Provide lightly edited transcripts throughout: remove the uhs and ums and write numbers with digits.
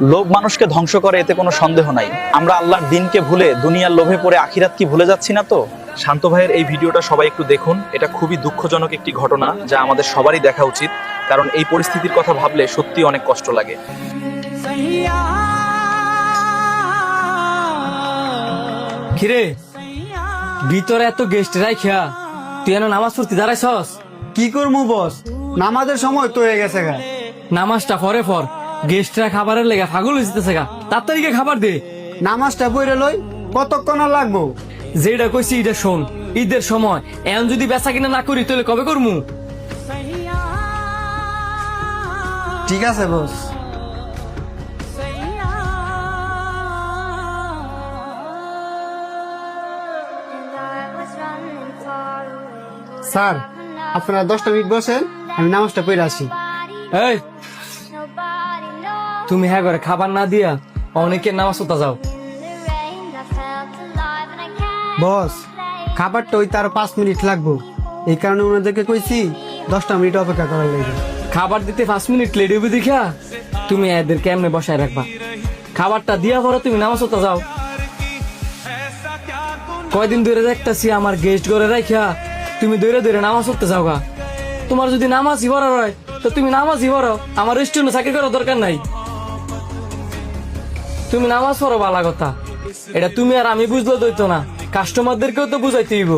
লোভ মানুষকে ধ্বংস করে, এতে কোনো সন্দেহ নাই। আমরা আল্লাহর দিনকে ভুলে দুনিয়ার লোভে পড়ে আখিরাত কি ভুলে যাচ্ছি না তো? শান্ত ভাইয়ের এই ভিডিওটা সবাই একটু দেখুন। এটা খুবই দুঃখজনক একটি ঘটনা, যা আমাদের সবারই দেখা উচিত, কারণ এই পরিস্থিতির কথা ভাবলে সত্যি অনেক কষ্ট লাগে। কিরে, ভিতরে এত গেস্ট রাইখা তুই এনে নামাজ পড়তে দাঁড়াইছস? কি করবো বস, নামাজের সময় তো হয়ে গেছে গা। নামাজটা পরে পর, গেস্টরা খাবারের লেগে পাগল হইতেছে গা। তাড়াতাড়ি গিয়ে খাবার দে। নামাজটা পড়ে লই, কতক্ষণ আর লাগবো? যেটা কইছি এটা শোন, ঈদের সময় এখন যদি বেচা কিনা না করি তাহলে কবে করমু? ঠিক আছে বস। স্যার, আপনারা 10টা মিনিট বসেন, আমি নামাজটা পড়ে আসি। এই, তুমি হ্যাঁ করে খাবার না দিয়া অনেকের নামাজ পড়তে যাও। বস, খাবারটা ওই তার 5 মিনিট লাগবো, এই কারণে ওনাদেরকে কইছি 10টা মিনিট অপেক্ষা করার লাগে। খাবার দিতে 5 মিনিট লেট হবে দেখা তুমি এদের কেমনে বসায় রাখবা? খাবারটা দিয়া পরে তুমি নামাজ পড়তে যাও। কয়দিন ধরে দেখতেছি আমার গেস্ট ঘরে রাখা তুমি ধরে ধরে নামাজ পড়তে যাও গা। তোমার যদি নামাজই পড়ার হয় তো তুমি নামাজই পড়ো, আমার রেস্টুরেন্টে চাকরি করার দরকার নাই। তুমি নামাজ পড়ো, ভালো কথা। এটা তুমি আর আমি বুঝলে দইতো না, কাস্টমারদেরকেও তো বুঝাইতে হইব।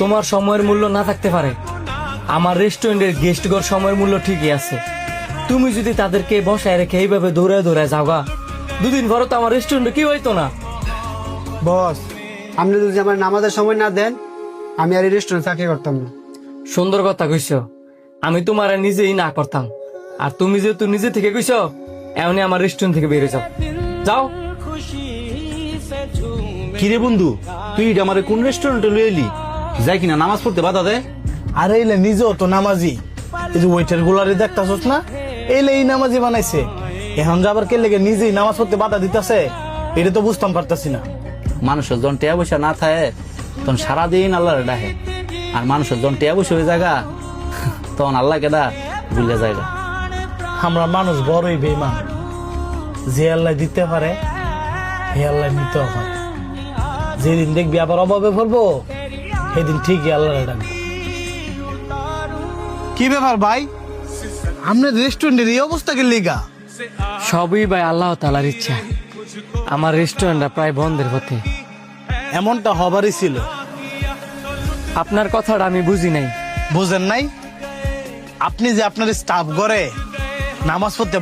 তোমার সময়ের মূল্য না থাকতে পারে, আমার রেস্টুরেন্টের গেস্ট ঘর সময়ের মূল্য ঠিকই আছে। তুমি যদি তাদেরকে বসায় রেখে এইভাবে দৌড়ে দৌড়ে যাওগা, দুদিন পরে তো আমার রেস্টুরেন্টে কি হইতো না। বস, আপনি যদি আমার নামাজের সময় না দেন, আমি আর এই রেস্টুরেন্ট চাকরি করতাম না। সুন্দর কথা কইছো, আমি তোমার নিজেই না করতাম। আর তুমি যেহেতু নিজে থেকে কইছো, এমনি আমার রেস্টুরেন্ট থেকে বেরিয়ে যাও। যাও। কিরে বন্ধু, তুই আমারে কোন রেস্টুরেন্টে লই এলি? যাই কিনা নামাজ পড়তে বাধা দে। আরে এলে নিজেও তো নামাজি, এই যে ওয়েটার গুলারে দেখতাছস না, এলে এই নামাজি বানাইছে। এখন যে আবার কে লেগে নিজেই নামাজ পড়তে বাধা দিতেছে, এটা তো বুঝতাম পারতাছি না। মানুষের জন টেয়া পয়সা না থাকে তখন সারাদিন আল্লাহরে ডাকে, আর মানুষের জন টেয়া পয়সা হয়ে জায়গা তখন আল্লাহ কেডা ভুলে জায়গা। আমরা মানুষ বড়ই বেইমান, যে আল্লাহ দিতে পারে হে আল্লাহ নিতেও পারে। যেদিন দেখবি আবার অভাবে পড়বো, সেদিন ঠিকই আল্লাহরে ডাকবো। কি ব্যাপার ভাই, আপনার রেস্টুরেন্টের এই অবস্থা কে লিগা? সবই ভাই আল্লাহ তাআলার ইচ্ছা। আমার রেস্টুরেন্টটা প্রায় বন্ধের পথে। এমনটা হবারই ছিল। আপনার কথাটা আমি বুঝি নাই। বুঝেন নাই? আপনি যে আপনার স্টাফ করে নামাজ পড়তে